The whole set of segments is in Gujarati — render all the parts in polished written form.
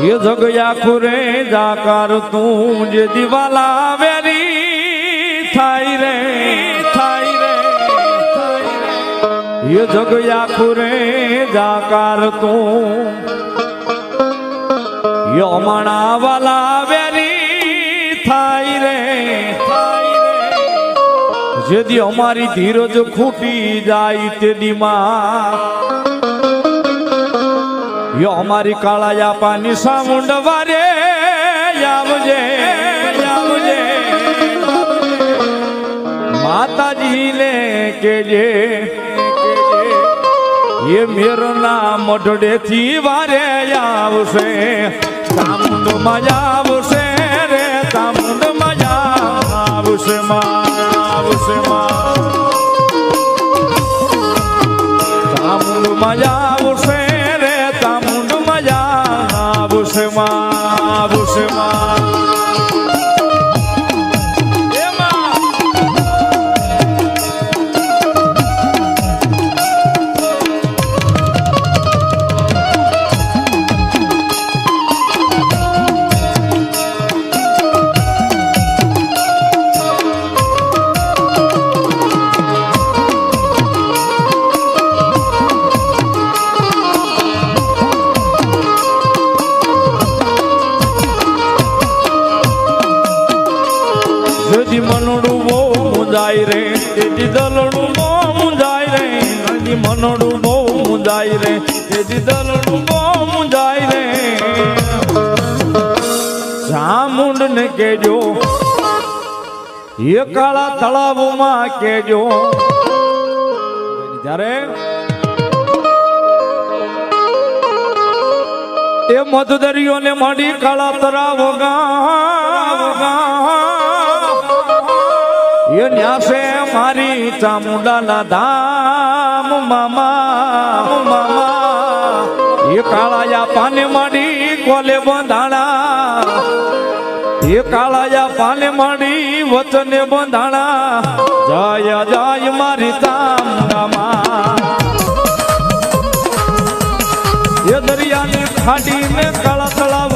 ये जगया खुरे जाकर तू जे दिवाला वेरी थाई रे ये जगया खुरे जाकर तू यो मणा वाला वेरी थाई रे जेदी हमारी धीरज खूटी जाई तेदी मां यो हमारी काळाया पानी सामुंड वारे आवजे माताजी ने केजे ये मेरो नाम मढड़े थी वारे आवसे सामुंड मजा आवसे रे सामुंड मजा आवसे सामुंड मजा आवसे रे सामुंड मजा आवसे જેથી મનોડું બહુ મુંજાય રે તેથી દલડું બહુ મુંજાય રે જેથી મનોડું બહુ મુંજાય રે તેથી દલડું બહુ મુંજાય રે ચામુંડ ને કેજો એ કાળા તળાવમાં કેજો જ્યારે એ મધદરિયો ને માંડી કાળા તળાવ ये न्यासे मारी चामुंडा ना धाम मामा ये काळाया पाने माडी कोले बंधाणा ये काळाया पाने माडी वचने बंधाणा जय जय मारी चामुंडा मा ये दरिया ने खाड़ी ने काळा तळाव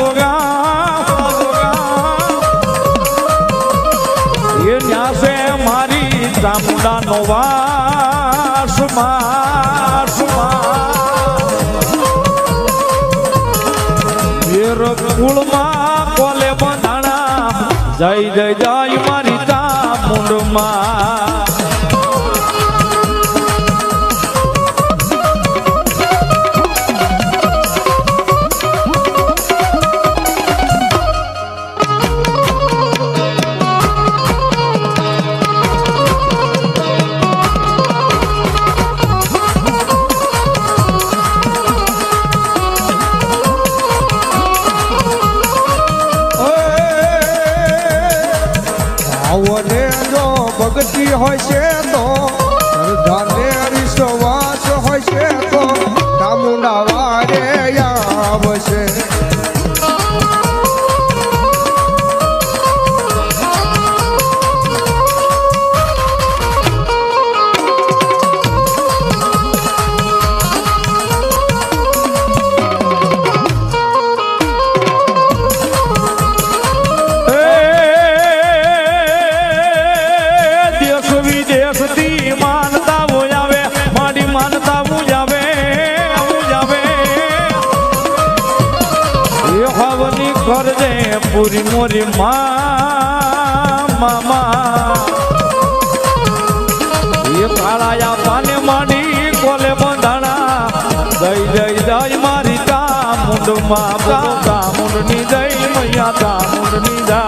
ये न्यासे मारी चामुंडा नो वास वीर कुल मां कोले बंधाणा जय जय जय मारी चामुंड मां भक्ति होइसे तो श्रद्धा विश्वास होइसे तो चामुंडा वारे आवसे करजे पूरी मोरी मामा ये काळाया पाने माडी कोले बंधाणा जय जय जय मारी चामुंड मा चामुंड नी जय मैया चामुंड नी जा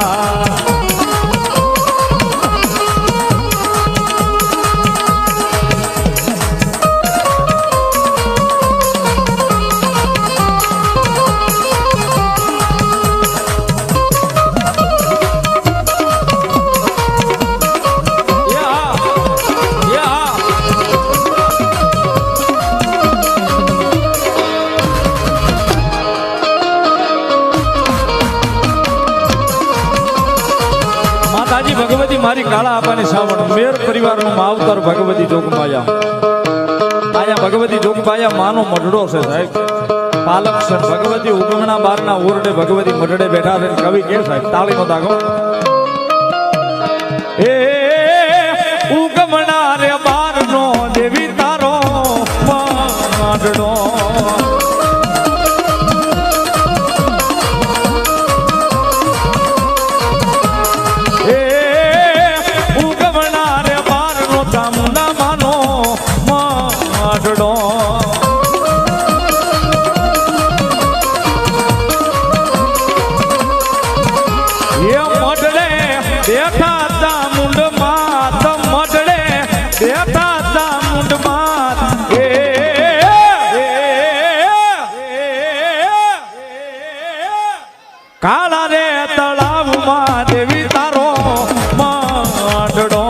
भगवती मारी काला आपाने सावण मेर परिवार नो मावतर भगवती जोगमाया आया भगवती जोगमाया मानो मढड़ो से साहेब પાલક છે ભગવતી ઉગમણા બારના ઓરડે ભગવતી મઢડે બેઠા છે કવિ કે સાહેબ તાળી નો દાગો એ ઉગમણા રે બારનો દેવી તારો મઢડો કાળા રે તળાવમાં દેવી તારો માંડડો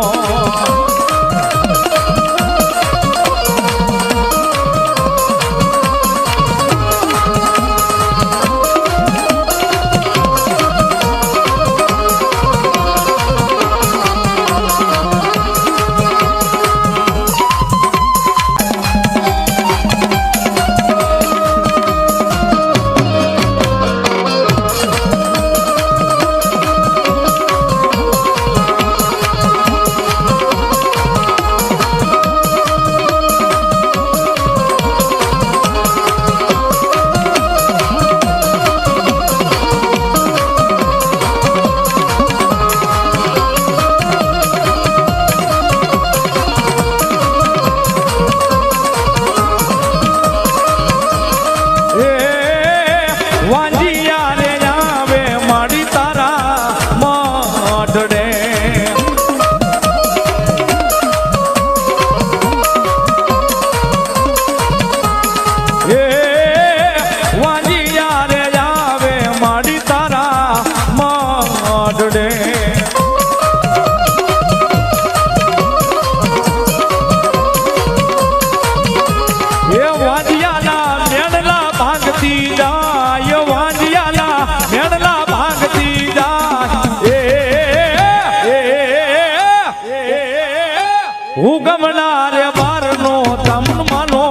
ઉગમના રે બારનો તમનો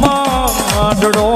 માંડડો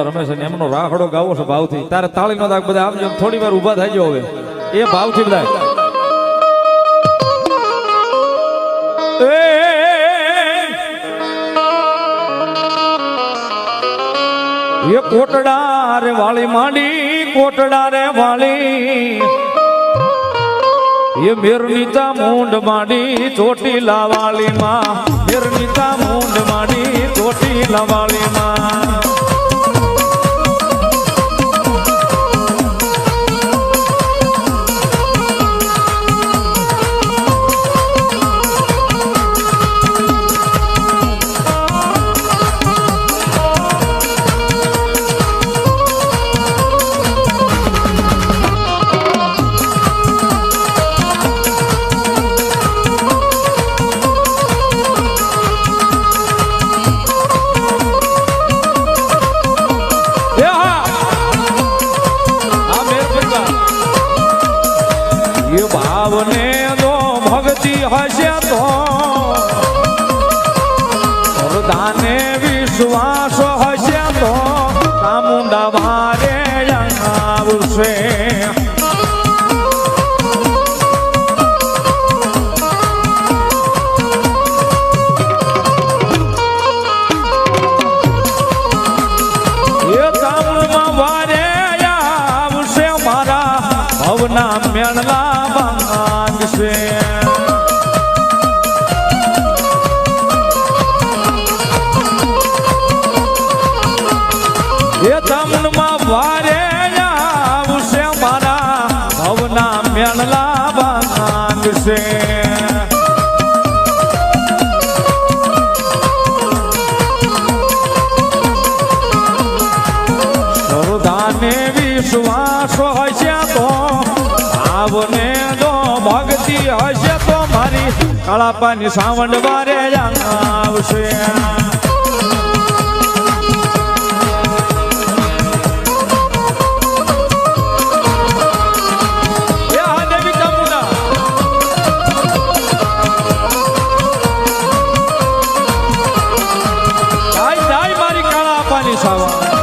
રમેશ એમનો રાહડો ગાવો છે ભાવથી તારે તાળી નો દાગ બધા આપજો થોડી વાર ઊભા થઈ જાવ હવે એ ભાવથી બધા એ કોટડા રે વાળી માંડી કોટડા રે વાળી એ મેરનીતા મૂંડ માંડી ચોટીલા વાળી માં મેરનીતા મૂંડ માંડી ચોટીલા વાળી માં ભાવને દો ભક્તિ હશે તો દાને વિશ્વાસ હશે તો ચામુંડા વારે આવશે એ ચામુંડમાં વારે આવશે મારા ભવના મેળલા વારે આવશે મારા ભવના મેળલા બાંધશે શ્રદ્ધાને વિશ્વાસ હશે તો આવને જો ભક્તિ હશે તો મારી કાળાપાની સાવંડ વારે આવશે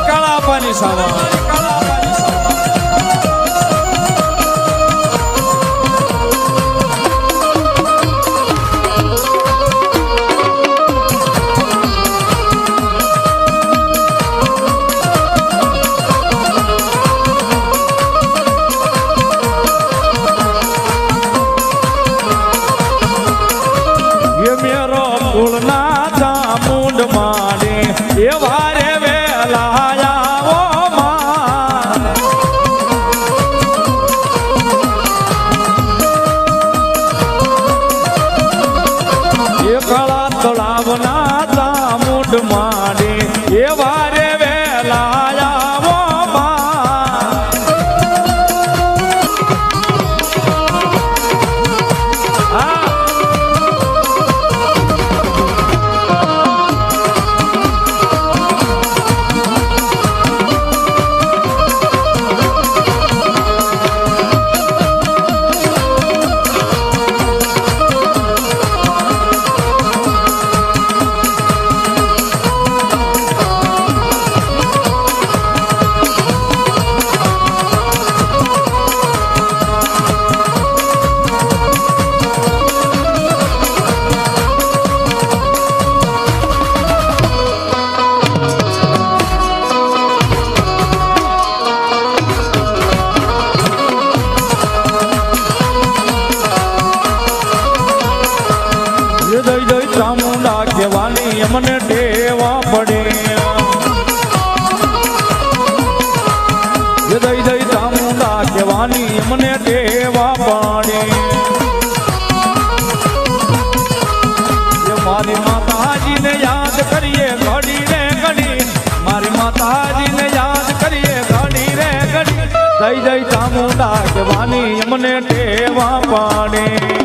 કાળાપાની સાવા એ મેરો કુળના ચામુંડ માડે એ વારે વેલા કાળા તળાવના ચામુંડ માડે એ વારે વેલા આવો દઈ દઈ ચામુંડા કહેવાની અમને ટેવા પડે દઈ દઈ ચામુંડા કહેવાની અમને ટેવા પડે મારી માતાજીને યાદ કરીએ ઘડી રે ઘડી મારી માતાજીને યાદ કરીએ ઘડી રે ઘડી દઈ દઈ ચામુંડા કહેવાની અમને ટેવા પડે